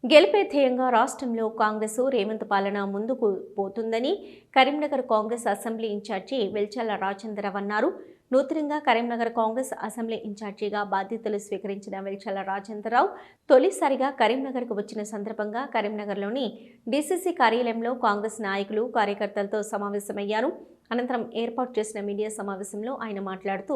గెలిపే ధ్యేయంగా రాష్ట్రంలో కాంగ్రెస్ రేవంత్ పాలన ముందుకు పోతుందని కరీంనగర్ కాంగ్రెస్ అసెంబ్లీ ఇన్ఛార్జి వెల్చల రాజేంద్రరావు అన్నారు. నూతనంగా కరీంనగర్ కాంగ్రెస్ అసెంబ్లీ ఇన్ఛార్జిగా బాధ్యతలు స్వీకరించిన వెల్చల రాజేంద్రరావు తొలిసారిగా కరీంనగర్కు వచ్చిన సందర్భంగా కరీంనగర్లోని డీసీసీ కార్యాలయంలో కాంగ్రెస్ నాయకులు కార్యకర్తలతో సమావేశమయ్యారు. అనంతరం ఏర్పాటు చేసిన మీడియా సమావేశంలో ఆయన మాట్లాడుతూ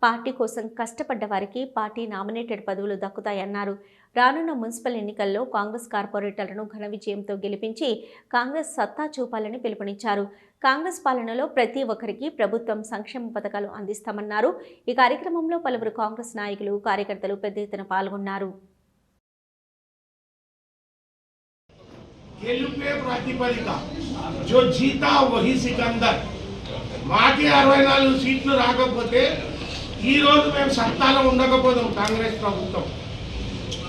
పార్టీ కోసం కష్టపడ్డ వారికి పార్టీ నామినేటెడ్ పదవులు దక్కుతాయన్నారు. రానున్న మున్సిపల్ ఎన్నికల్లో కాంగ్రెస్ కార్పొరేటర్లను ఘన విజయంతో గెలిపించి కాంగ్రెస్ సత్తా చూపాలని పిలుపునిచ్చారు. కాంగ్రెస్ పాలనలో ప్రతి ఒక్కరికి ప్రభుత్వం సంక్షేమ పథకాలు అందిస్తామన్నారు. ఈ కార్యక్రమంలో పలువురు కాంగ్రెస్ నాయకులు కార్యకర్తలు పెద్ద ఎత్తున పాల్గొన్నారు. మాకే 64 సీట్లు రాకపోతే ఈరోజు మేము సత్తాలో ఉండకపోతాం. కాంగ్రెస్ ప్రభుత్వం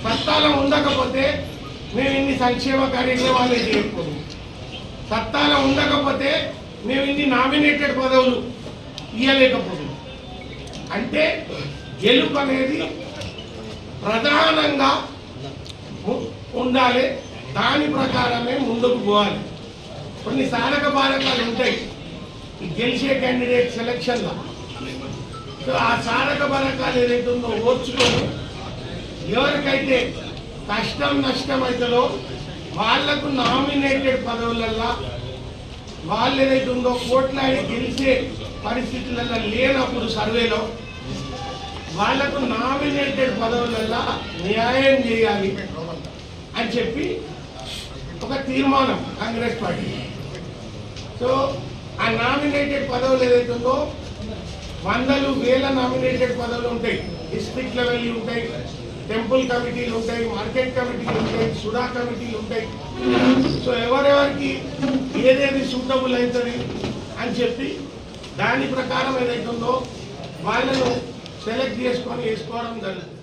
సత్తాలో ఉండకపోతే మేము ఇన్ని సంక్షేమ కార్యక్రమాలు చేయకపోతాం. సత్తాలో ఉండకపోతే మేము ఇన్ని నామినేటెడ్ పదవులు ఇవ్వలేకపోతాం. అంటే గెలుపు అనేది ప్రధానంగా ఉండాలి. దాని ప్రకారమే ముందుకు పోవాలి. కొన్ని సాధక బాధకాలు ఉంటాయి గెలిచే క్యాండిడేట్ సెలక్షన్లో. సో ఆ సాధక బలకాలు ఏదైతే ఉందో ఓర్చుకొని ఎవరికైతే కష్టం నష్టం అవుతుందో వాళ్లకు నామినేటెడ్ పదవులల్లో వాళ్ళు ఏదైతే ఉందో కోట్లాడి గెలిచే పరిస్థితులలో లేనప్పుడు సర్వేలో వాళ్లకు నామినేటెడ్ పదవులల్లో న్యాయం చేయాలి అని చెప్పి ఒక తీర్మానం కాంగ్రెస్ పార్టీ. సో ఆ నామినేటెడ్ పదవులు ఏదైతే ఉందో వందలు వేల నామినేటెడ్ పదవులు ఉంటాయి. డిస్ట్రిక్ట్ లెవెల్ ఉంటాయి, టెంపుల్ కమిటీలు ఉంటాయి, మార్కెట్ కమిటీలు ఉంటాయి, సుడా కమిటీలు ఉంటాయి. సో ఎవరెవరికి ఏదేది సూటబుల్ అవుతుంది అని చెప్పి దాని ప్రకారం ఏదైతే ఉందో వాళ్ళను సెలెక్ట్ చేసుకొని వేసుకోవడం జరుగుతుంది.